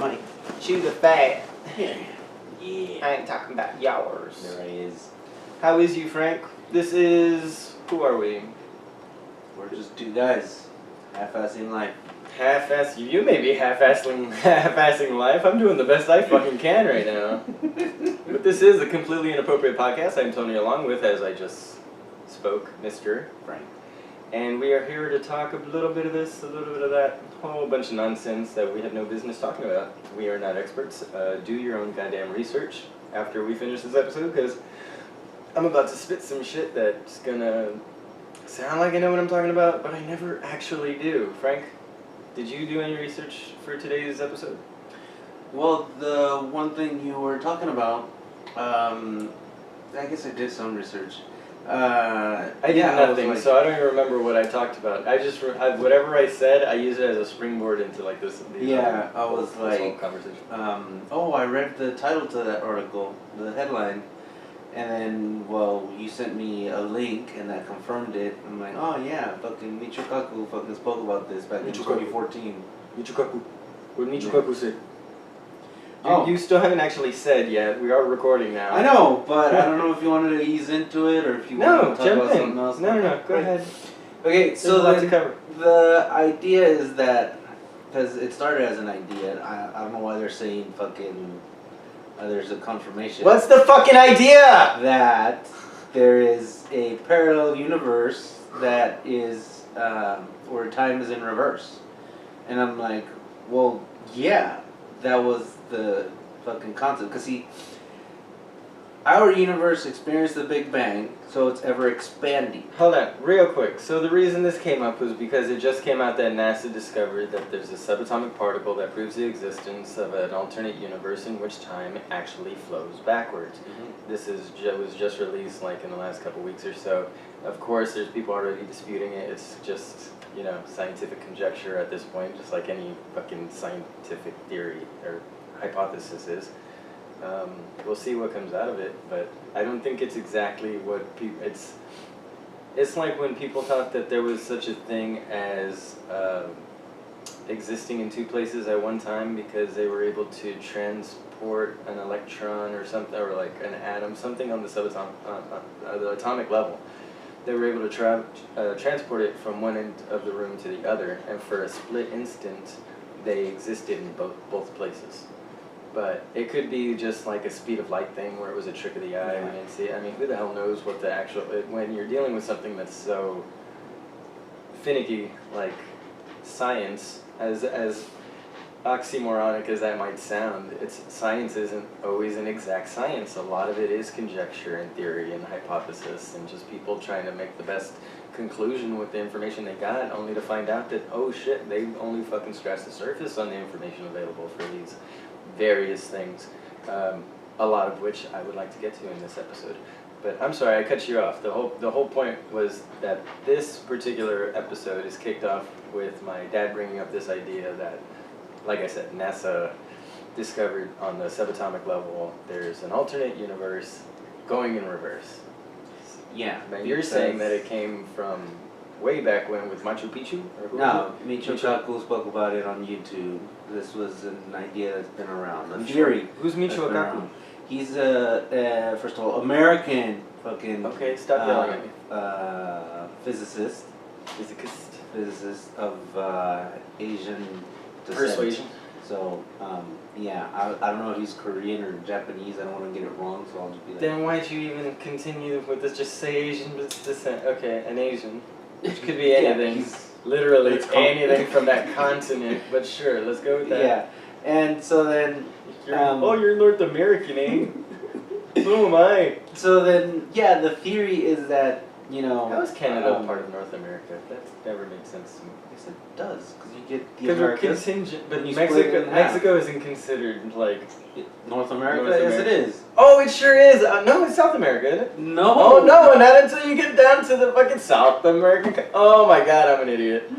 mic. Chew the fat. Yeah. I ain't talking about yours. There he is. How is you, Frank? This is... Who are we? We're just two guys. Half-assing life. Half-ass... You may be half-assing life. I'm doing the best I fucking can right now. But this is a completely inappropriate podcast. I'm Tony, along with, as I just spoke, Mr. Frank. And we are here to talk a little bit of this, a little bit of that, a whole bunch of nonsense that we have no business talking about. We are not experts. Do your own goddamn research after we finish this episode, because I'm about to spit some shit that's gonna sound like I know what I'm talking about, but I never actually do. Frank, did you do any research for today's episode? Well, the one thing you were talking about, I guess I did some research. I did nothing, so I don't even remember what I talked about. I just, whatever I said, I use it as a springboard into like this. Yeah, I was this like, whole conversation. I read the title to that article, the headline, and then, well, you sent me a link and that confirmed it. I'm like, oh yeah, fucking Michikaku fucking spoke about this back in 2014. Michikaku. What did Michikaku say? Oh. You still haven't actually said yet. We are recording now. I know, but I don't know if you wanted to ease into it or if you wanted to talk about something else. No, go ahead. Okay, so there's a lot to cover. The idea is that, because it started as an idea, I don't know why they're saying fucking, there's a confirmation. What's the fucking idea? That there is a parallel universe that is, where time is in reverse. And I'm like, well, yeah, that was the fucking concept. Because see, our universe experienced the Big Bang, so it's ever expanding. Hold on, real quick. So the reason this came up was because it just came out that NASA discovered that there's a subatomic particle that proves the existence of an alternate universe in which time actually flows backwards. Mm-hmm. This was just released like in the last couple weeks or so. Of course, there's people already disputing it. It's just, you know, scientific conjecture at this point, just like any fucking scientific theory or hypothesis is. We'll see what comes out of it, but I don't think it's exactly what people... It's like when people thought that there was such a thing as existing in two places at one time because they were able to transport an electron or something, or like an atom, something on the the atomic level. They were able to transport it from one end of the room to the other, and for a split instant, they existed in both places. But it could be just like a speed of light thing where it was a trick of the eye. Yeah. We didn't see it. I mean, who the hell knows what the actual... when you're dealing with something that's so finicky, like science, as oxymoronic as that might sound, science isn't always an exact science. A lot of it is conjecture and theory and hypothesis and just people trying to make the best conclusion with the information they got, only to find out that, oh shit, they only fucking scratched the surface on the information available for these various things, a lot of which I would like to get to in this episode. But I'm sorry, I cut you off. The whole point was that this particular episode is kicked off with my dad bringing up this idea that, like I said, NASA discovered on the subatomic level there's an alternate universe going in reverse. Yeah. But you're saying that it came from way back when with Machu Picchu? Or who No, Michikaku spoke about it on YouTube. This was an idea that's been around. A theory. Who's Michikaku? He's first of all, American fucking... Okay, stop yelling at me. Physicist of Asian descent. Persuasion. So, yeah, I don't know if he's Korean or Japanese. I don't want to get it wrong, so I'll just be like... Then why'd you even continue with this? Just say Asian descent. Okay, an Asian. Which could be anything. Yeah, literally anything from that continent. But sure, let's go with that. Yeah, and so then... you're North American, eh? So am I. So then, yeah, the theory is that, you know... How is Canada part of North America? That never made sense to me. Yes, it does, because you get the Because we're Americas. contingent, but you split it in half. Mexico isn't considered, like... North America? North Yes, America. it is. Oh, it sure is! No, it's South America, isn't it? No! Oh, no, not until you get down to the fucking South American... Oh my god, I'm an idiot.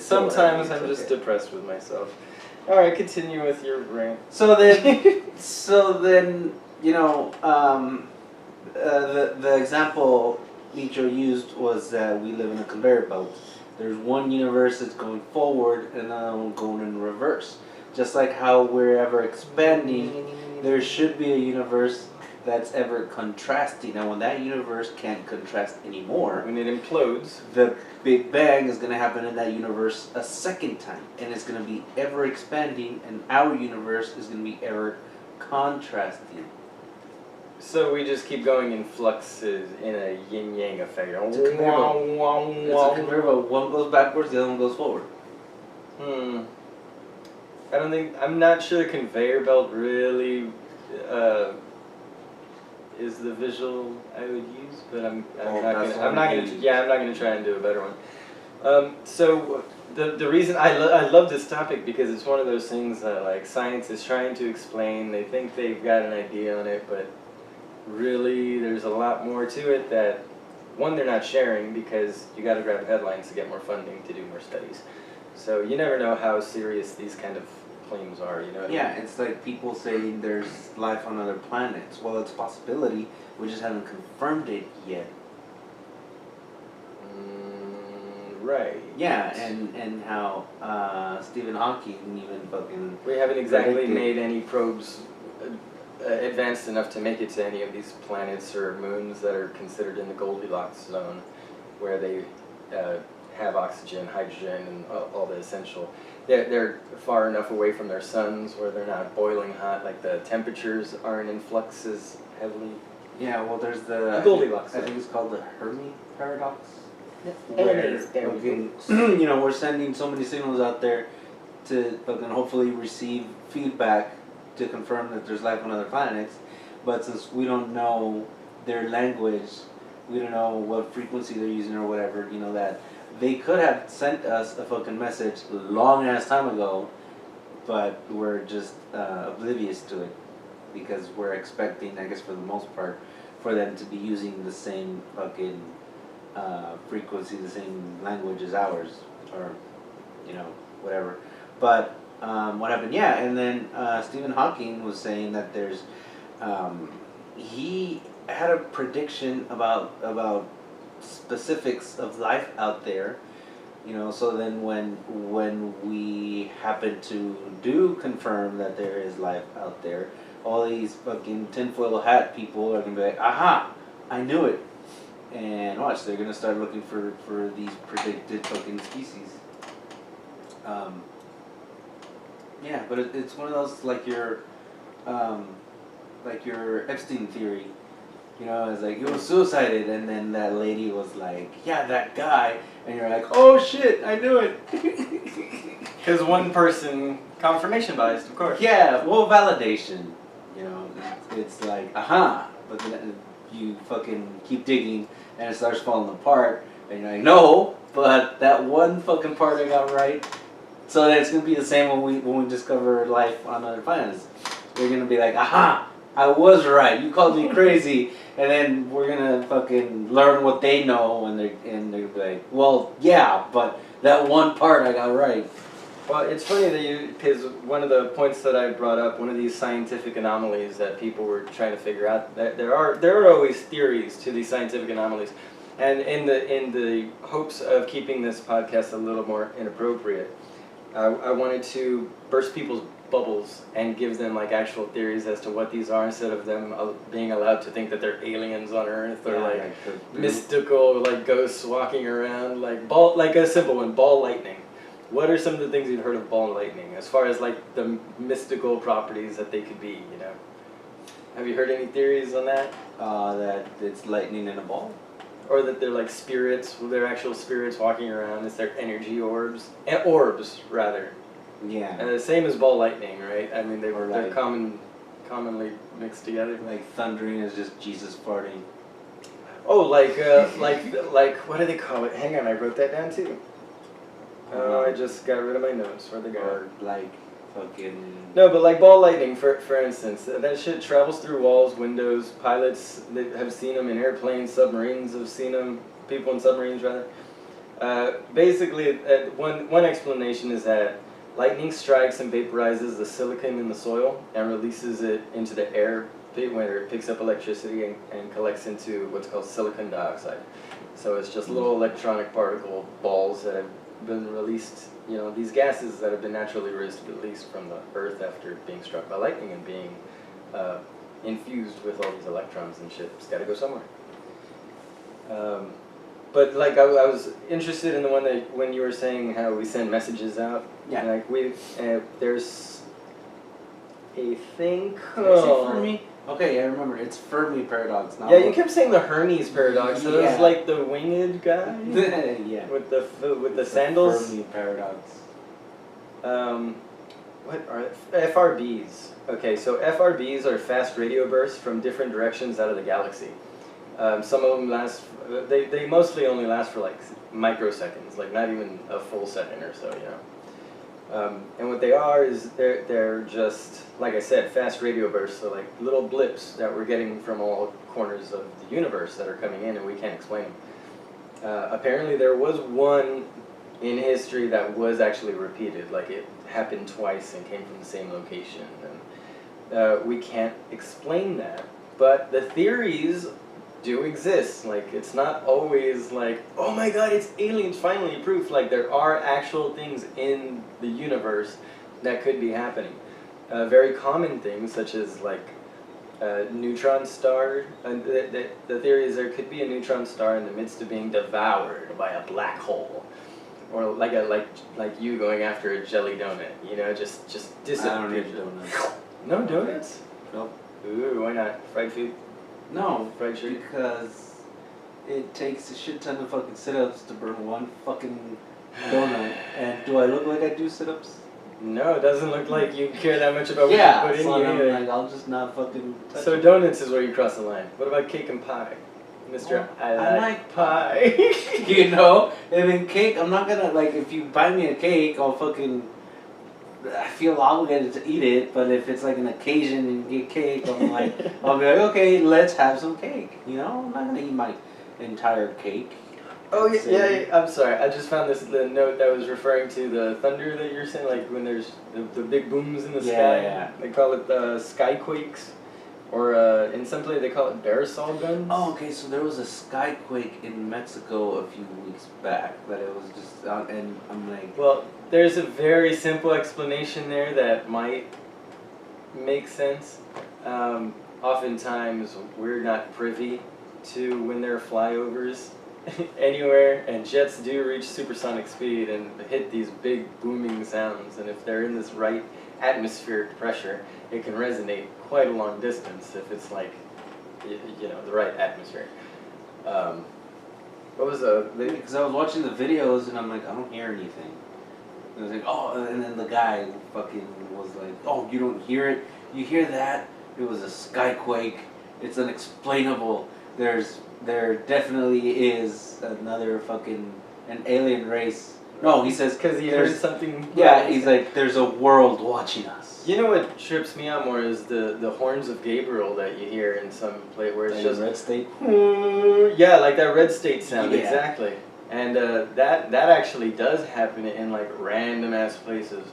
Sometimes I'm just depressed with myself. Alright, continue with your rant. So then, you know, the example Micho used was that we live in a conveyor belt. There's one universe that's going forward and another one going in reverse. Just like how we're ever expanding, there should be a universe that's ever contrasting. Now, when that universe can't contrast anymore, When it implodes, the Big Bang is going to happen in that universe a second time, and it's going to be ever expanding, and our universe is going to be ever contrasting. so we just keep going in fluxes in a yin-yang effect. It's a conveyor. One goes backwards, the other one goes forward. I'm not sure the conveyor belt really is the visual I would use, but I'm not gonna try and do a better one. So the reason I love this topic because it's one of those things that like science is trying to explain. They think they've got an idea on it, but really there's a lot more to it that one they're not sharing because you got to grab headlines to get more funding to do more studies. So you never know how serious these kind of claims are, you know what I mean? It's like people saying there's life on other planets. Well, it's a possibility. We just haven't confirmed it yet. Right. Yeah, and how Stephen Hawking even fucking... We haven't exactly predicted. made any probes advanced enough to make it to any of these planets or moons that are considered in the Goldilocks zone, where they have oxygen, hydrogen, and all the essential. They're far enough away from their suns where they're not boiling hot, like the temperatures aren't in flux as heavily. Yeah, well, there's the... Goldilocks. I think it's called the Fermi paradox. Anyways, there we Fucking, you know, we're sending so many signals out there to fucking hopefully receive feedback to confirm that there's life on other planets, but since we don't know their language, we don't know what frequency they're using or whatever, you know, that they could have sent us a fucking message long ass time ago, but we're just oblivious to it because we're expecting, I guess for the most part, for them to be using the same fucking frequency, the same language as ours, or, you know, whatever. But what happened? Yeah, and then Stephen Hawking was saying that there's, he had a prediction about specifics of life out there, you know. So then when we happen to do confirm that there is life out there, all these fucking tinfoil hat people are gonna be like, aha, I knew it. And watch, they're gonna start looking for these predicted fucking species. Yeah, but it's one of those like your Epstein theory. You know, it's like he was suicided, and then that lady was like, yeah, that guy, and you're like, oh shit, I knew it. Because one person, confirmation biased, of course. Yeah, well, validation. You know, it's like, aha, but then you fucking keep digging, and it starts falling apart, and you're like, no, but that one fucking part I got right. So then it's gonna be the same when we discover life on other planets. We're gonna be like, aha, I was right. You called me crazy, and then we're gonna fucking learn what they know, and they're like, well, yeah, but that one part I got right. Well, it's funny that because one of the points that I brought up, one of these scientific anomalies that people were trying to figure out, there are always theories to these scientific anomalies, and in the hopes of keeping this podcast a little more inappropriate, I wanted to burst people's bubbles and give them like actual theories as to what these are, instead of them being allowed to think that they're aliens on Earth or mystical like ghosts walking around, like a simple one, ball lightning. What are some of the things you've heard of ball lightning as far as like the mystical properties that they could be, you know? Have you heard any theories on that? That it's lightning in a ball. Or that they're like spirits, they're actual spirits walking around, it's their energy orbs. Orbs, rather. Yeah. And the same as ball lightning, right? I mean, they're like, commonly mixed together. Like thundering is just Jesus farting. Oh, like what do they call it? Hang on, I wrote that down too. Oh, I just got rid of my notes. Where'd they go? Or like fucking... No, but like ball lightning, for instance. That shit travels through walls, windows. Pilots have seen them in airplanes, submarines have seen them. People in submarines, rather. Basically, one explanation is that lightning strikes and vaporizes the silicon in the soil and releases it into the air where it picks up electricity and collects into what's called silicon dioxide. So it's just little electronic particle balls that have been released, you know, these gases that have been naturally released from the Earth after being struck by lightning and being infused with all these electrons and shit. It's got to go somewhere. But like I was interested in the one that when you were saying how we send messages out. Yeah. Like there's a thing Did I say called. Fermi? Okay, I remember. It's Fermi paradox. Not Yeah, you kept saying the Hermes paradox. So it Yeah. was like the winged guy yeah. with the It's sandals. Fermi paradox. What are FRBs? Okay, so FRBs are fast radio bursts from different directions out of the galaxy. Some of them last. They mostly only last for like microseconds, like not even a full second or so, you know. And what they are is they're just, like I said, fast radio bursts, so like little blips that we're getting from all corners of the universe that are coming in and we can't explain them. Apparently there was one in history that was actually repeated, like it happened twice and came from the same location. And we can't explain that, but the theories do exist. Like, it's not always like, oh my god, it's aliens, finally proof. Like, there are actual things in the universe that could be happening. Very common things, such as like neutron star. The theory is there could be a neutron star in the midst of being devoured by a black hole, or like you going after a jelly donut. You know, just disappear. I don't eat donuts. No donuts? Nope. Ooh, why not? Fried food? No, Fried shit? because it takes a shit ton of fucking sit-ups to burn one fucking donut. And do I look like I do sit-ups? No, it doesn't look like you care that much about what Yeah, you put in so you I'm either. like, I'll just not fucking touch So it. donuts is where you cross the line. What about cake and pie? Mr. Oh, I like pie. You know? And then cake, I'm not gonna, like, if you buy me a cake, I'll fucking, I feel obligated to eat it, but if it's like an occasion and you get cake, I'm like, I'll be like, okay, let's have some cake. You know? I'm not gonna eat my entire cake. Oh yeah, I'm sorry. I just found the note that was referring to the thunder that you're saying, like when there's the big booms in the sky. Yeah. They call it skyquakes, or in some place they call it barrel guns. Oh, okay, so there was a skyquake in Mexico a few weeks back that it was just, and I'm like... Well, there's a very simple explanation there that might make sense. Oftentimes, we're not privy to when there are flyovers anywhere, and jets do reach supersonic speed and hit these big booming sounds, and if they're in this right atmospheric pressure, it can resonate quite a long distance if it's like, you know, the right atmosphere. What was Because I was watching the videos and I'm like, I don't hear anything. And I was like, oh, and then the guy fucking was like, oh, you don't hear it? You hear that? It was a skyquake. It's unexplainable. There definitely is another fucking, an alien race. No, he says, because he heard something. Yeah, he's like, there's a world watching us. You know what trips me out more is the horns of Gabriel that you hear in some place where it's Like just red state. Yeah, like that red state sound, Yeah. exactly. And that actually does happen in like random ass places.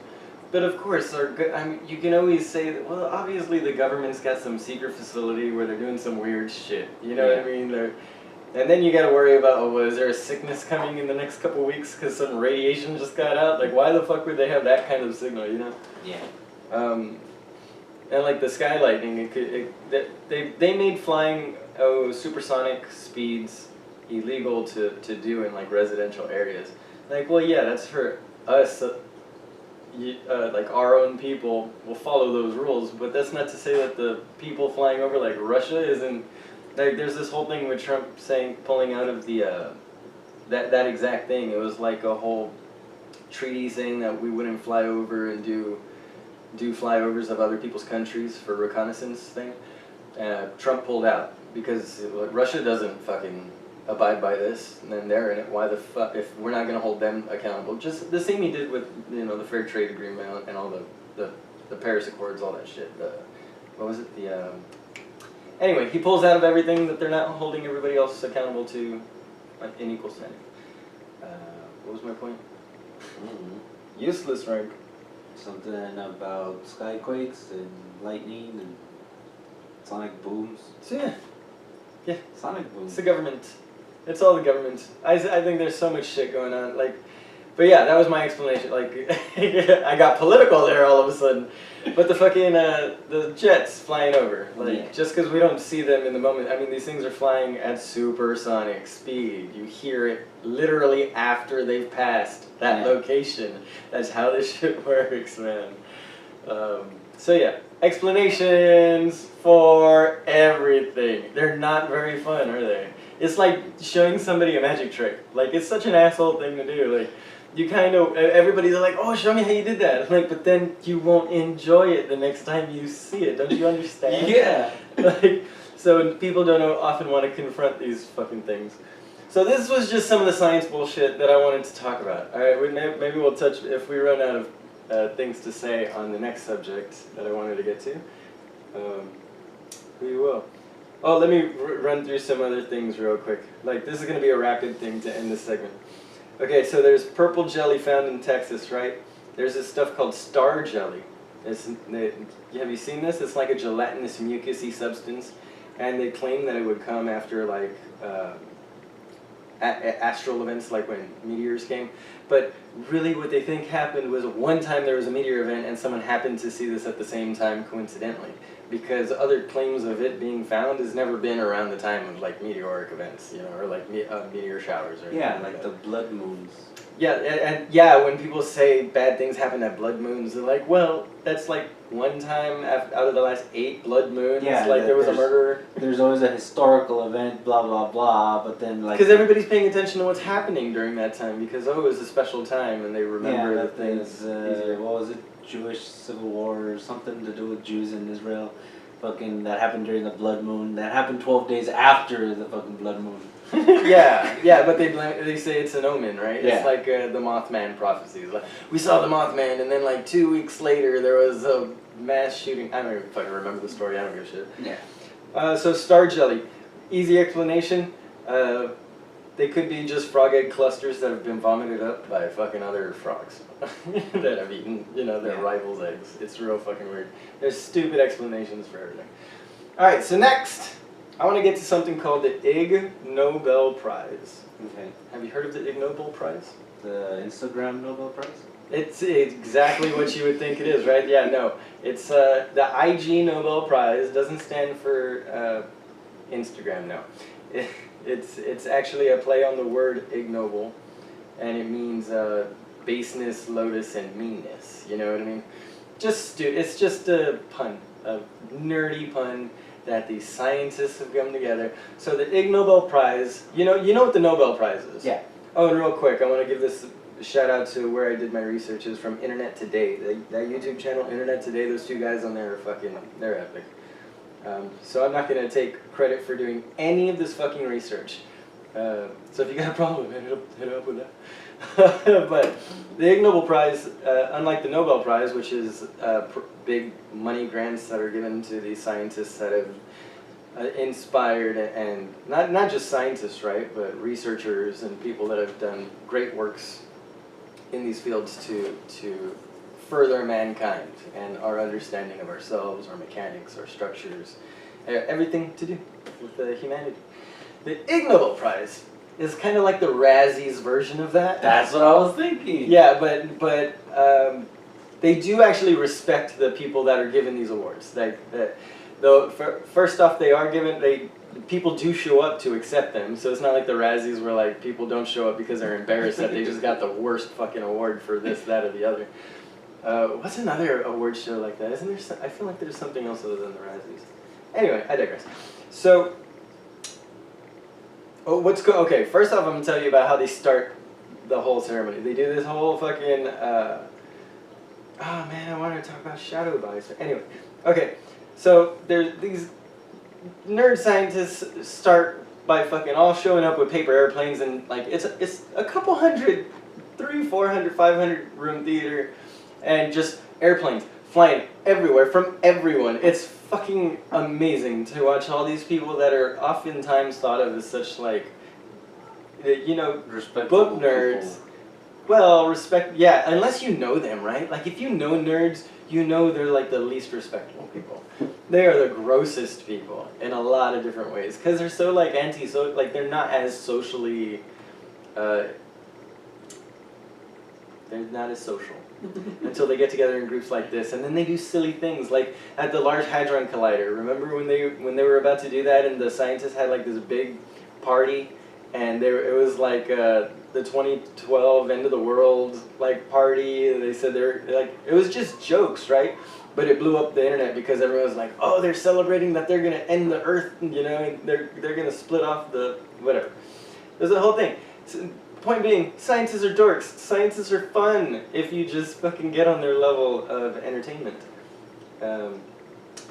But of course, I mean, you can always say that, well, obviously the government's got some secret facility where they're doing some weird shit. You know what I mean? And then you got to worry about, oh, well, is there a sickness coming in the next couple weeks because some radiation just got out? Like, why the fuck would they have that kind of signal? You know? Yeah. And like the sky lightning, they made flying supersonic speeds illegal to do in like residential areas. Like, well, yeah, that's for us. Like our own people will follow those rules, but that's not to say that the people flying over like Russia isn't. Like, there's this whole thing with Trump pulling out of the that exact thing. It was like a whole treaty saying that we wouldn't fly over and do flyovers of other people's countries for reconnaissance thing. Trump pulled out because Russia doesn't fucking abide by this, and then they're in it. Why the fuck, if we're not going to hold them accountable? Just the same he did with, you know, the fair trade agreement and all the Paris Accords, all that shit. What was it? Anyway, he pulls out of everything that they're not holding everybody else accountable to in equal standing. What was my point? Useless, right? Something about skyquakes and lightning and sonic booms. So yeah, Sonic booms. it's the government. It's all the government. I think there's so much shit going on. Like, but yeah, that was my explanation. Like, I got political there all of a sudden. But the fucking the jets flying over, like Yeah. just because we don't see them in the moment. I mean, these things are flying at supersonic speed. You hear it literally after they've passed that Yeah. location. That's how this shit works, man. So yeah, explanations for everything. They're not very fun, are they? It's like showing somebody a magic trick. Like, it's such an asshole thing to do. Like, you kind of, everybody's like, oh, show me how you did that. Like, but then you won't enjoy it the next time you see it. Don't you understand? Yeah. Like, so people don't often want to confront these fucking things. So this was just some of the science bullshit that I wanted to talk about. All right, maybe we'll touch, if we run out of things to say on the next subject that I wanted to get to, we will. Oh, let me run through some other things real quick. Like, this is going to be a rapid thing to end this segment. Okay, so there's purple jelly found in Texas, right? There's this stuff called star jelly. Have you seen this? It's like a gelatinous mucousy substance, and they claim that it would come after, like, astral events, like when meteors came. But really what they think happened was one time there was a meteor event and someone happened to see this at the same time coincidentally. Because other claims of it being found has never been around the time of like meteoric events, you know, or like meteor showers or anything. Yeah, like the blood moons. Yeah, and yeah, when people say bad things happen at blood moons, they're like, well, that's like one time out of the last 8 blood moons, Yeah, like there was a murderer. There's always a historical event, blah blah blah, but then like Because everybody's paying attention to what's happening during that time, because it was a special time and they remember the things easier. what was it? Jewish Civil War or something to do with Jews in Israel. Fucking that happened during the blood moon. That happened 12 days after the fucking blood moon. yeah, but they say it's an omen, right? Yeah. It's like the Mothman prophecies. Like, we saw the Mothman, and then like 2 weeks later there was a mass shooting. I don't even fucking remember the story. I don't give a shit. Yeah. So star jelly, easy explanation. They could be just frog egg clusters that have been vomited up by fucking other frogs that have eaten, you know, their rivals' eggs. It's real fucking weird. There's stupid explanations for everything. All right, so next, I want to get to something called the Ignobel Prize. Okay. Have you heard of the Ignobel Prize? The Instagram Nobel Prize? It's exactly what you would think it is, right? Yeah, no. It's the IG Nobel Prize. Doesn't stand for Instagram, no. It's actually a play on the word ignoble, and it means baseness, lotus, and meanness. You know what I mean? It's just a pun, a nerdy pun that these scientists have come together. So the Ig Nobel Prize, you know what the Nobel Prize is? Yeah. Oh, and real quick, I want to give this a shout out to where I did my research is from Internet Today. That YouTube channel, Internet Today, those 2 guys on there are they're epic. So I'm not going to take credit for doing any of this fucking research. So if you got a problem, hit up with that. But the Ig Nobel Prize, unlike the Nobel Prize, which is big money grants that are given to these scientists that have inspired and not just scientists, right, but researchers and people that have done great works in these fields to further mankind and our understanding of ourselves, our mechanics, our structures, everything to do with humanity. The Ig Nobel Prize is kind of like the Razzies version of that. That's what I was thinking. Yeah, but they do actually respect the people that are given these awards. First off, people do show up to accept them, so it's not like the Razzies where like people don't show up because they're embarrassed that they just got the worst fucking award for this, that, or the other. What's another award show like that? Isn't there? I feel like there's something else other than the Razzies. Anyway, I digress. So, okay, first off, I'm gonna tell you about how they start the whole ceremony. They do this whole fucking. Oh man, I wanted to talk about shadow boxing. Anyway, okay, so there's these nerd scientists start by fucking all showing up with paper airplanes and like it's a couple hundred, 300, 400, 500 room theater. And just airplanes flying everywhere from everyone. It's fucking amazing to watch all these people that are oftentimes thought of as such like, you know, book nerds. People. Well, yeah, unless you know them, right? Like if you know nerds, you know they're like the least respectable people. They are the grossest people in a lot of different ways because they're so like like they're not as socially, they're not as social until they get together in groups like this, and then they do silly things like at the Large Hadron Collider. Remember when they were about to do that, and the scientists had like this big party, and it was like the 2012 end of the world like party. They said they're like it was just jokes, right? But it blew up the internet because everyone was like, oh, they're celebrating that they're gonna end the Earth, you know, and they're gonna split off the whatever. There's a whole thing. So, point being, scientists are dorks. Scientists are fun if you just fucking get on their level of entertainment.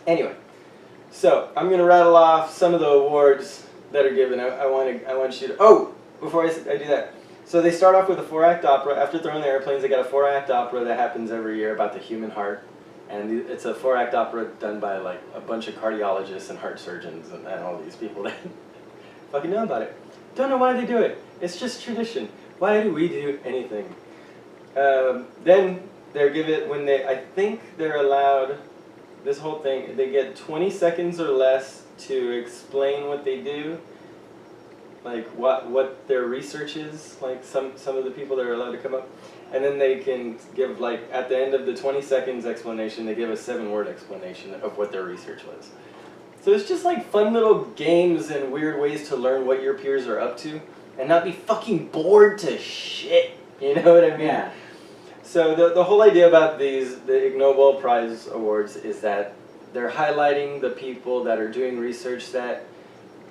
Anyway, so I'm gonna rattle off some of the awards that are given. I want you to. Oh, before I do that. So they start off with a 4-act opera. After throwing the airplanes, they got a 4-act opera that happens every year about the human heart. And it's a 4-act opera done by like a bunch of cardiologists and heart surgeons and all these people that fucking know about it. Don't know why they do it. It's just tradition. Why do we do anything? Then they're given when I think they're allowed. This whole thing, they get 20 seconds or less to explain what they do, like what their research is. Like some of the people that are allowed to come up. And then they can give, like, at the end of the 20 seconds explanation, they give a 7-word explanation of what their research was. So it's just like fun little games and weird ways to learn what your peers are up to and not be fucking bored to shit. You know what I mean? Yeah. So the whole idea about the Ignobel Prize awards is that they're highlighting the people that are doing research that,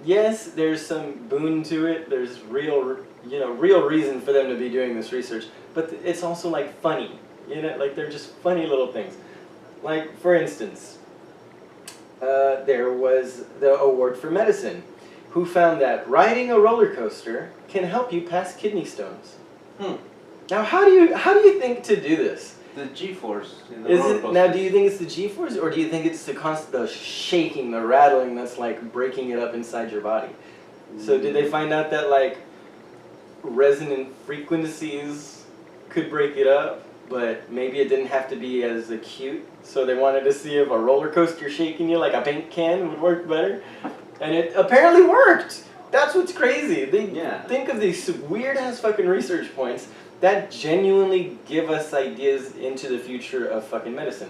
yes, there's some boon to it. There's real reason for them to be doing this research. But it's also like funny, you know, like they're just funny little things. Like for instance, there was the award for medicine, who found that riding a roller coaster can help you pass kidney stones. Now, how do you think to do this? The G-force. Now, do you think it's the G-force, or do you think it's the shaking, the rattling that's like breaking it up inside your body? So did they find out that like resonant frequencies could break it up, but maybe it didn't have to be as acute, so they wanted to see if a roller coaster shaking you like a paint can would work better, and it apparently worked. That's what's crazy. They think of these weird ass fucking research points that genuinely give us ideas into the future of fucking medicine.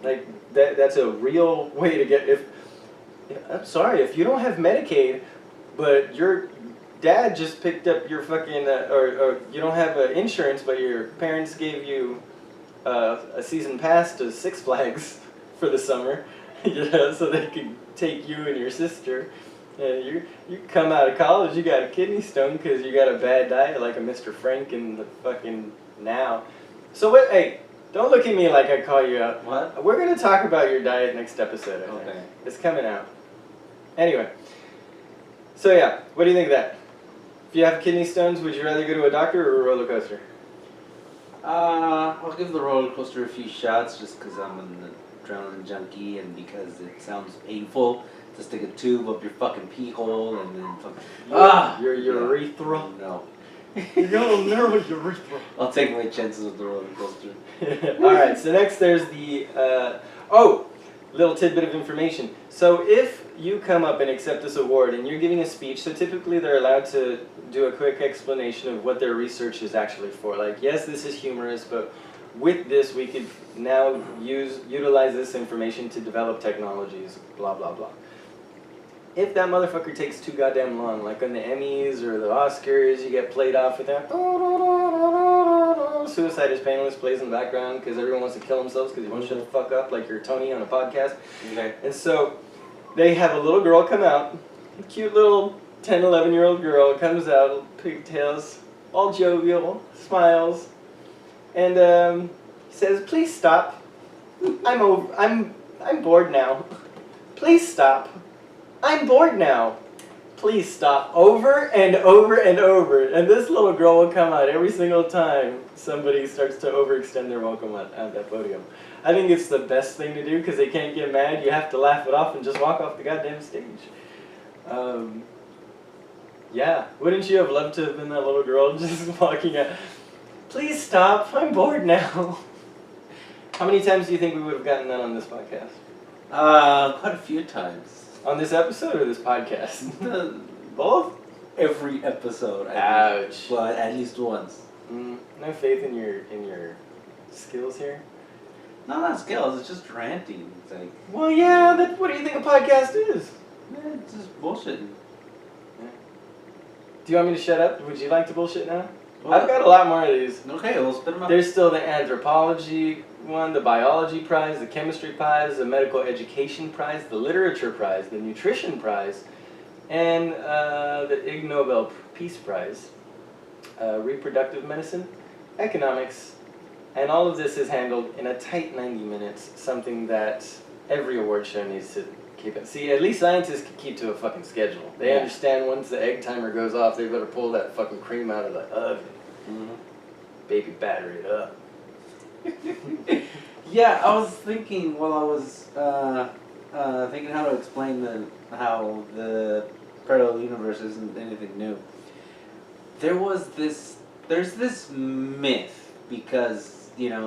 Like that's a real way to get. I'm sorry, if you don't have Medicaid, but your dad just picked up your fucking, or you don't have insurance, but your parents gave you a season pass to Six Flags for the summer, you know, so they could take you and your sister. You come out of college, you got a kidney stone because you got a bad diet like a Mr. Frank in the fucking now. So what? Hey, don't look at me like I call you out. What? We're gonna talk about your diet next episode. I think. It's coming out. Anyway. So yeah, what do you think of that? If you have kidney stones, would you rather go to a doctor or a roller coaster? I'll give the roller coaster a few shots just because I'm an adrenaline junkie and because it sounds painful to stick a tube up your fucking pee hole and then fucking... Your urethra? No. You're gonna narrow your urethra. I'll take my chances with the roller coaster. Alright, so next there's the... little tidbit of information. So if you come up and accept this award and you're giving a speech, so typically they're allowed to do a quick explanation of what their research is actually for. Like, yes, this is humorous, but with this we could now utilize this information to develop technologies, blah, blah, blah. If that motherfucker takes too goddamn long, like on the Emmys or the Oscars, you get played off with that Suicide is Painless plays in the background because everyone wants to kill themselves because you won't shut the fuck up like you're Tony on a podcast. Okay. And so they have a little girl come out, a cute little 10, 11-year-old girl comes out, pigtails, all jovial, smiles, and says, "Please stop. I'm bored now. Please stop. I'm bored now. Please stop." Over and over and over. And this little girl will come out every single time somebody starts to overextend their welcome at that podium. I think it's the best thing to do because they can't get mad. You have to laugh it off and just walk off the goddamn stage. Yeah, wouldn't you have loved to have been that little girl just walking out? "Please stop, I'm bored now." How many times do you think we would have gotten that on this podcast? Quite a few times. On this episode or this podcast? Both? Every episode. Ouch. Well, at least once. No faith in your skills here? No, not skills. It's just ranting. It's like, Well, yeah. What do you think a podcast is? it's just bullshitting. Do you want me to shut up? Would you like to bullshit now? Well, I've got a lot more of these. Okay, we'll spit them out. There's still the anthropology one, the biology prize, the chemistry prize, the medical education prize, the literature prize, the nutrition prize, and the Ignobel Peace Prize, reproductive medicine, economics, and all of this is handled in a tight 90 minutes, something that every award show needs to keep it. See, at least scientists can keep to a fucking schedule. They understand once the egg timer goes off, they better pull that fucking cream out of the oven. Baby batter it up. Yeah, I was thinking while I was thinking how to explain how the parallel universe isn't anything new. There's this myth because there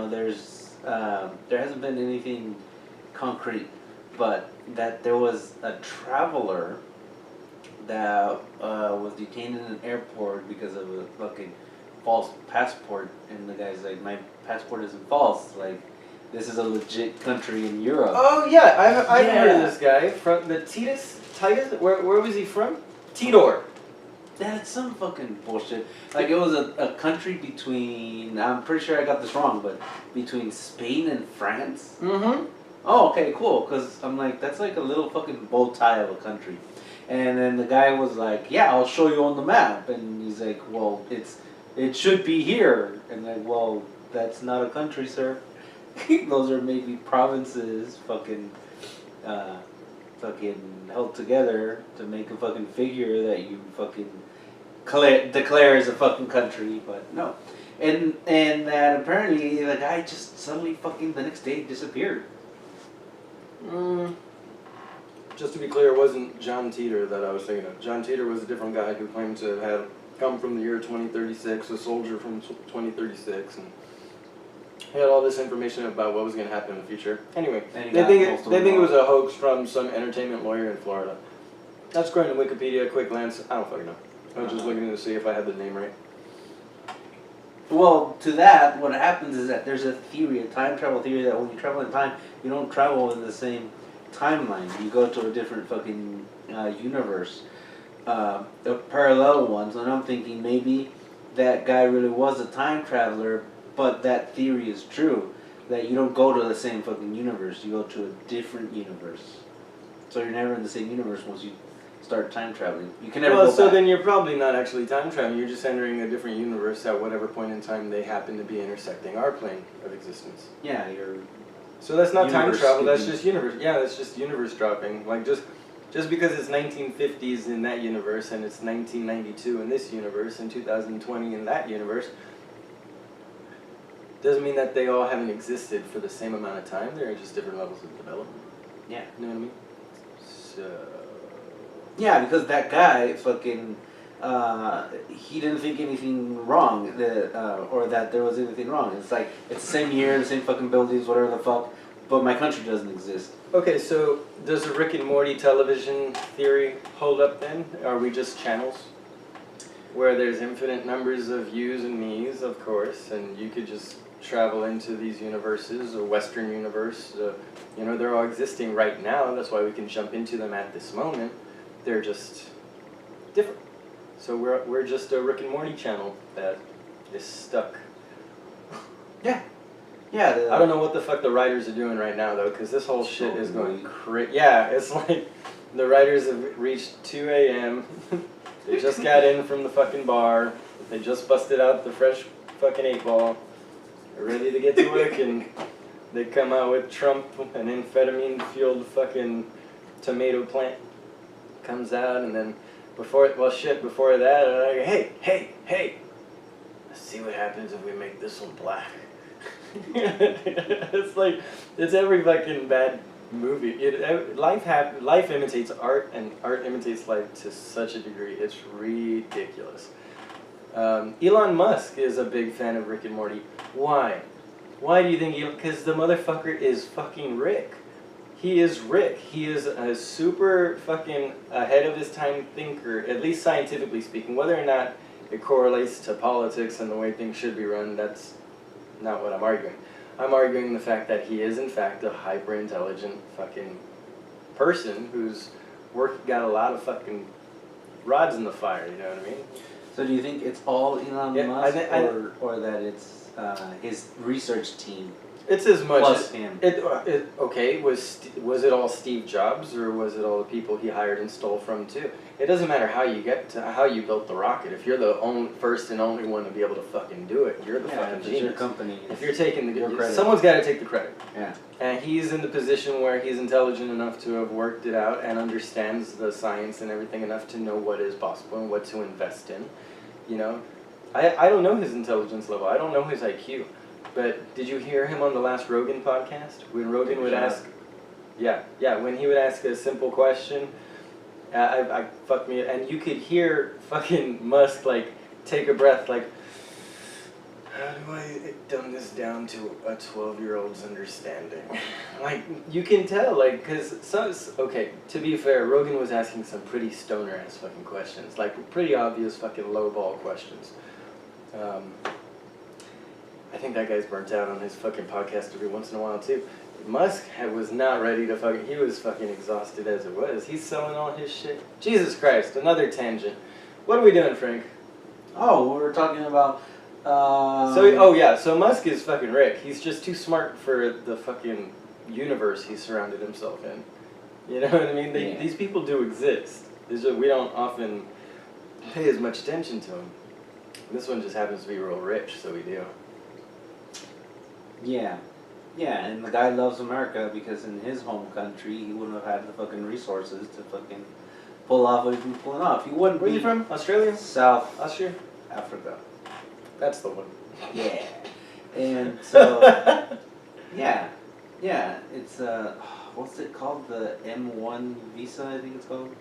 hasn't been anything concrete, but that there was a traveler that was detained in an airport because of a fucking false passport, and the guy's like, my passport isn't false, like, this is a legit country in Europe. Oh yeah, I've heard of this guy from the Titus. Where was he from? Tidor. That's some fucking bullshit. Like, it was a country between, I'm pretty sure I got this wrong, but between Spain and France. Mm-hmm. Oh, okay, cool. Because I'm like, that's like a little fucking bow tie of a country. And then the guy was like, yeah, I'll show you on the map. And he's like, well, it should be here. And like, well, that's not a country, sir. Those are maybe provinces fucking held together to make a fucking figure that you fucking declare as a fucking country, but no. And that apparently the guy just suddenly fucking the next day disappeared. Just to be clear, it wasn't John Teeter that I was thinking of. John Teeter was a different guy who claimed to have come from the year 2036, a soldier from 2036, and he had all this information about what was going to happen in the future. Anyway, they think it was a hoax from some entertainment lawyer in Florida. That's according to Wikipedia. Quick glance. I don't fucking know. I was just looking to see if I had the name right. Well, to that, what happens is that there's a theory, a time travel theory, that when you travel in time, you don't travel in the same timeline. You go to a different fucking universe, a parallel ones. And I'm thinking maybe that guy really was a time traveler, but that theory is true, that you don't go to the same fucking universe, you go to a different universe. So you're never in the same universe once you start time traveling. You can never go so back. then you're probably not actually time traveling, you're just entering a different universe at whatever point in time they happen to be intersecting our plane of existence. Yeah, you're... So that's not time Universe travel, that's skipping. just universe. Yeah, that's just universe dropping. Like, just because it's 1950s in that universe and it's 1992 in this universe and 2020 in that universe, doesn't mean that they all haven't existed for the same amount of time. They're just different levels of development. Yeah. You know what I mean? So... Yeah, because that guy fucking... he didn't think anything wrong, or that there was anything wrong. It's like, it's the same year, the same fucking buildings, whatever the fuck, but my country doesn't exist. Okay, so does the Rick and Morty television theory hold up then? Are we just channels? Where there's infinite numbers of yous and me's, of course, and you could just travel into these universes, a Western universe, they're all existing right now, that's why we can jump into them at this moment. They're just different. So we're just a Rick and Morty channel that is stuck. Yeah. Yeah. I don't know what the fuck the writers are doing right now though, because this whole shit is going crazy. Yeah, it's like the writers have reached 2 a.m. They just got in from the fucking bar. They just busted out the fresh fucking 8-ball. They're ready to get to work, and they come out with Trump, an amphetamine-fueled fucking tomato plant. Comes out, and then before that, they're like, hey, let's see what happens if we make this one black. It's like, it's every fucking bad movie. Life imitates art, and art imitates life to such a degree, it's ridiculous. Elon Musk is a big fan of Rick and Morty. Why? Why do you think because the motherfucker is fucking Rick. He is Rick. He is a super fucking ahead of his time thinker, at least scientifically speaking. Whether or not it correlates to politics and the way things should be run, that's not what I'm arguing. I'm arguing the fact that he is in fact a hyper intelligent fucking person who's got a lot of fucking rods in the fire, you know what I mean? So do you think it's all Elon Musk, or that it's his research team? It's as much plus as him. Okay, was it all Steve Jobs, or was it all the people he hired and stole from too? It doesn't matter how you built the rocket. If you're the first and only one to be able to fucking do it, you're the fucking genius. Your company. If you're taking the credit, someone's got to take the credit. Yeah. And he's in the position where he's intelligent enough to have worked it out and understands the science and everything enough to know what is possible and what to invest in. You know, I don't know his intelligence level. I don't know his IQ. But did you hear him on the last Rogan podcast? When Rogan would ask, when he would ask a simple question, I fuck me, and you could hear fucking Musk like take a breath, like, how do I dumb this down to a 12-year-old's understanding? Like, you can tell, like, because okay, to be fair, Rogan was asking some pretty stoner ass fucking questions, like pretty obvious fucking lowball questions. I think that guy's burnt out on his fucking podcast every once in a while too. Musk was not ready to fucking, he was fucking exhausted as it was. He's selling all his shit. Jesus Christ, another tangent. What are we doing, Frank? Oh, we were talking about, so Musk is fucking Rick. He's just too smart for the fucking universe he's surrounded himself in. You know what I mean? These people do exist. It's just, we don't often pay as much attention to them. This one just happens to be real rich, so we do. Yeah, and the guy loves America because in his home country he wouldn't have had the fucking resources to fucking pull off what he's pulling off. He wouldn't. Where are you from? Australia? South Austria? Africa. That's the one. Yeah. And so, yeah, it's what's it called? The M1 visa, I think it's called.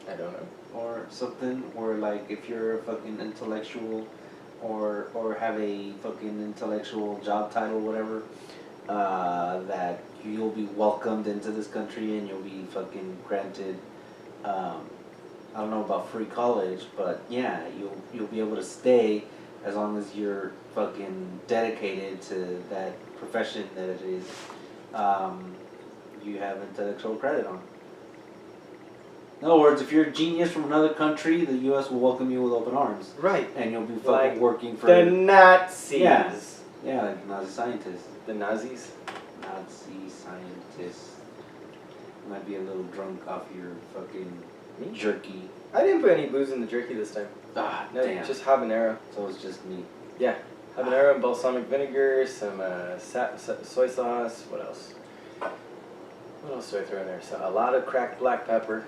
I don't know. Or something, where like if you're a fucking intellectual or have a fucking intellectual job title, whatever, that you'll be welcomed into this country and you'll be fucking granted, I don't know about free college, but yeah, you'll be able to stay as long as you're fucking dedicated to that profession that it is, you have intellectual credit on. In other words, if you're a genius from another country, the U.S. will welcome you with open arms. Right. And you'll be fucking like working for... the Nazis. Yeah, like Nazi scientists. The Nazis? Nazi scientists. You might be a little drunk off your fucking jerky. I didn't put any booze in the jerky this time. Ah, no, damn. Just habanero. So it's just me. Yeah. Habanero and balsamic vinegar, some soy sauce. What else? What else do I throw in there? So a lot of cracked black pepper.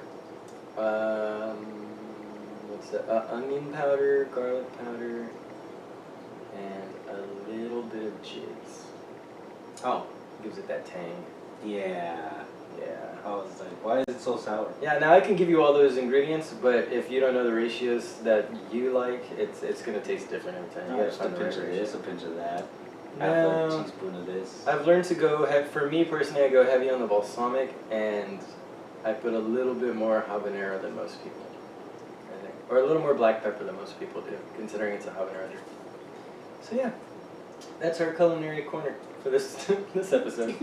What's that? Onion powder, garlic powder, and a little bit of jizz. Oh. Gives it that tang. Yeah. Yeah. I was like, why is it so sour? Yeah, now I can give you all those ingredients, but if you don't know the ratios that you like, it's gonna taste different every time. You gotta Just a find the pinch right of ratio. this, a pinch of that. No. Half a teaspoon of this. I've learned to go for me personally, I go heavy on the balsamic, and I put a little bit more habanero than most people, I think. Or a little more black pepper than most people do, considering it's a habanero. So yeah, that's our culinary corner for this this episode.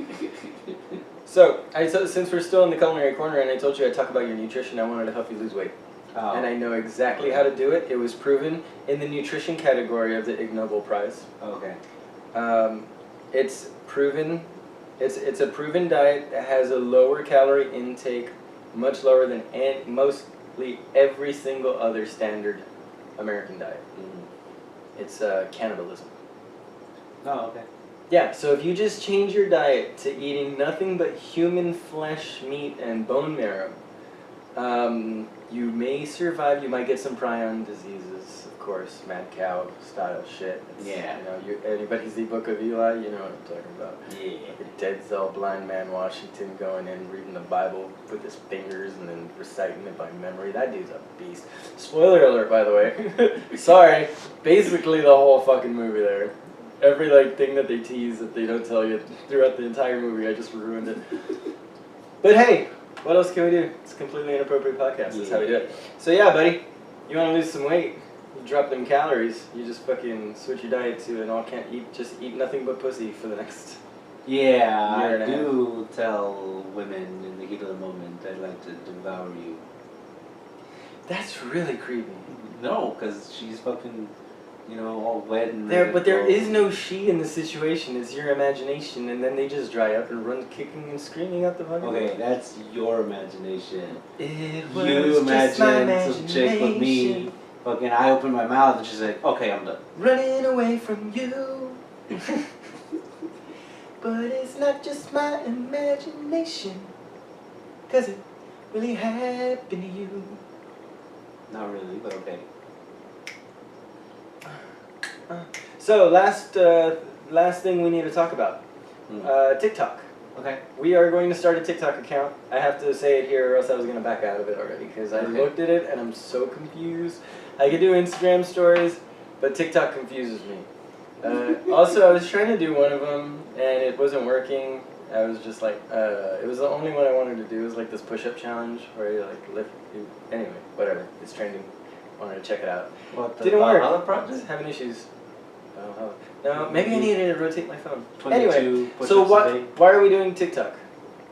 So, since we're still in the culinary corner and I told you I'd talk about your nutrition, I wanted to help you lose weight. Oh. And I know exactly how to do it. It was proven in the nutrition category of the Ignobel Prize. Okay. It's proven, it's a proven diet that has a lower calorie intake, much lower than mostly every single other standard American diet. Mm. It's cannibalism. Oh, okay. Yeah, so if you just change your diet to eating nothing but human flesh, meat, and bone marrow, you may survive. You might get some prion diseases, of course, mad cow style shit. Yeah. You know, anybody's the Book of Eli, you know what I'm talking about. Yeah. Like a dead cell blind man Washington going in, reading the Bible with his fingers and then reciting it by memory. That dude's a beast. Spoiler alert, by the way. Sorry. Basically the whole fucking movie there. Every thing that they tease that they don't tell you throughout the entire movie, I just ruined it. But hey, what else can we do? It's a completely inappropriate podcast. That's how we do it. So yeah, buddy, you want to lose some weight? You drop them calories. You just fucking switch your diet to an all can't eat. Just eat nothing but pussy for the next. Yeah, year and I a half. do tell women in the heat of the moment I'd like to devour you. That's really creepy. No, because she's fucking, all wet and But there is no she in the situation. It's your imagination, and then they just dry up and run kicking and screaming out the fucking. Okay, that's your imagination. It was You just my imagine some chick with me. imagination. Fucking, I open my mouth and she's like, okay, I'm done. Running away from you. But it's not just my imagination, 'cause it really happened to you. Not really, but okay. So last thing we need to talk about, TikTok. Okay. We are going to start a TikTok account. I have to say it here, or else I was going to back out of it already, because I looked at it and I'm so confused. I could do Instagram stories, but TikTok confuses me. Also, I was trying to do one of them, and it wasn't working. I was just like, it was the only one I wanted to do. It was like this push-up challenge, where you like lift. Anyway, whatever. It's trending. Wanted to check it out. What, the Didn't work. Valhalla project? Just having issues. No, maybe I needed to rotate my phone. 22 Anyway, push-ups so a day? why are we doing TikTok?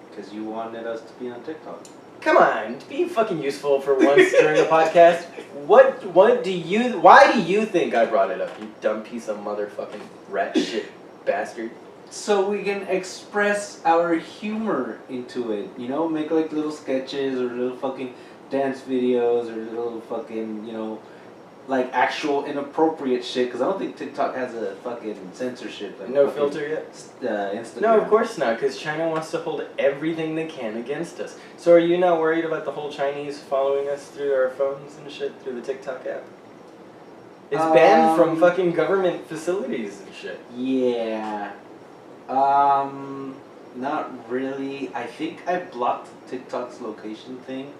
Because you wanted us to be on TikTok. Come on, be fucking useful for once during the podcast. Why do you think I brought it up, you dumb piece of motherfucking rat shit bastard? So we can express our humor into it, make like little sketches or little fucking dance videos or little fucking, like actual inappropriate shit, because I don't think TikTok has a fucking censorship. Like No filter yet? Instagram. No, of course not, because China wants to hold everything they can against us. So are you not worried about the whole Chinese following us through our phones and shit, through the TikTok app? It's banned from fucking government facilities and shit. Yeah. Not really. I think I blocked TikTok's location thing,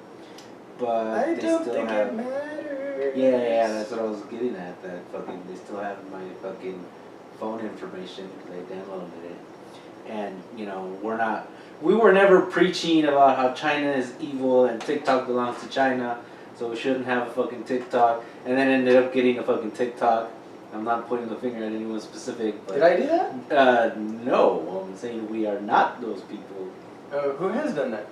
but I they don't still think have. it matters. Yeah, that's what I was getting at. That fucking they still have my fucking phone information because I downloaded it, and we were never preaching about how China is evil and TikTok belongs to China, so we shouldn't have a fucking TikTok, and then ended up getting a fucking TikTok. I'm not pointing the finger at anyone specific. But, Did I do that? No. I'm saying we are not those people. Who has done that?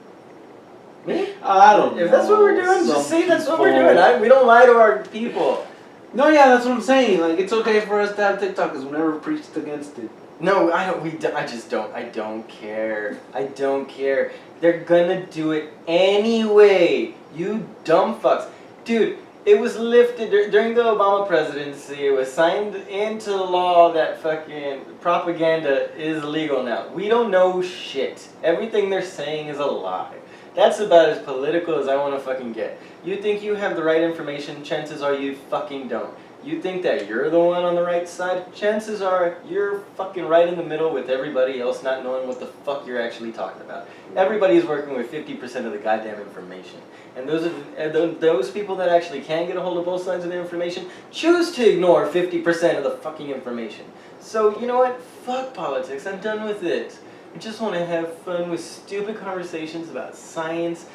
Me? I don't know. If that's what we're doing, just say that's what we're people- doing. We don't lie to our people. No, yeah, that's what I'm saying. Like, it's okay for us to have TikTok because we never preached against it. No, I don't. I just don't. I don't care. I don't care. They're gonna do it anyway. You dumb fucks, dude. It was lifted during the Obama presidency. It was signed into law that fucking propaganda is illegal now. We don't know shit. Everything they're saying is a lie. That's about as political as I want to fucking get. You think you have the right information, chances are you fucking don't. You think that you're the one on the right side, chances are you're fucking right in the middle with everybody else not knowing what the fuck you're actually talking about. Everybody's working with 50% of the goddamn information. And those people that actually can get a hold of both sides of the information choose to ignore 50% of the fucking information. So, you know what? Fuck politics. I'm done with it. I just want to have fun with stupid conversations about science,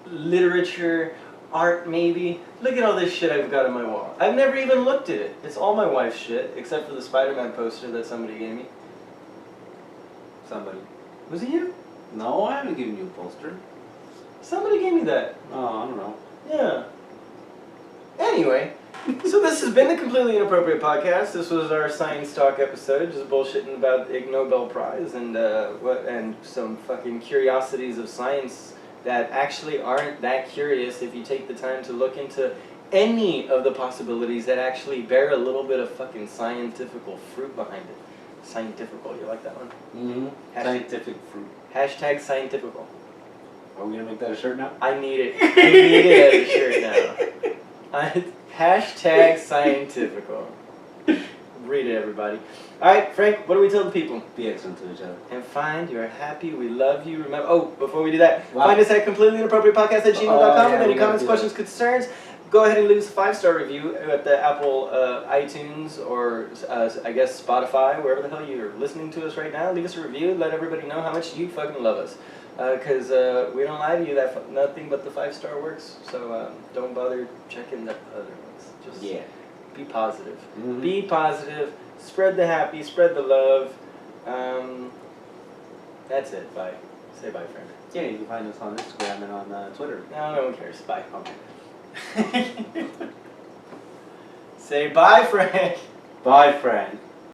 literature, art maybe. Look at all this shit I've got on my wall. I've never even looked at it. It's all my wife's shit, except for the Spider-Man poster that somebody gave me. Somebody. Was it you? No, I haven't given you a poster. Somebody gave me that. Oh, I don't know. Yeah. Anyway, so this has been the Completely Inappropriate Podcast. This was our science talk episode, just bullshitting about the Ignobel Prize and some fucking curiosities of science that actually aren't that curious if you take the time to look into any of the possibilities that actually bear a little bit of fucking scientifical fruit behind it. Scientifical, you like that one? Mm-hmm. Hashtag- Scientific fruit. Hashtag scientifical. Are we gonna make that a shirt now? I need it. I need it as a shirt now. Hashtag scientifical. Read it, everybody. Alright, Frank, what do we tell the people? Be excellent to each other. And find you're happy, we love you. Remember, before we do that, Wow. find us at completelyinappropriatePodcast@gmail.com Oh, yeah, with any we gotta comments, do questions, concerns. go ahead and leave us a 5-star review at the Apple iTunes or I guess Spotify, wherever the hell you're listening to us right now. Leave us a review. Let everybody know how much you fucking love us. Because we don't lie to you that nothing but the 5-star works. So don't bother checking the other ones. Just be positive. Mm-hmm. Be positive. Spread the happy. Spread the love. That's it. Bye. Say bye, friend. Yeah, you can find us on Instagram and on Twitter. No one cares. Bye. Okay. Say bye, Frank. Bye, friend.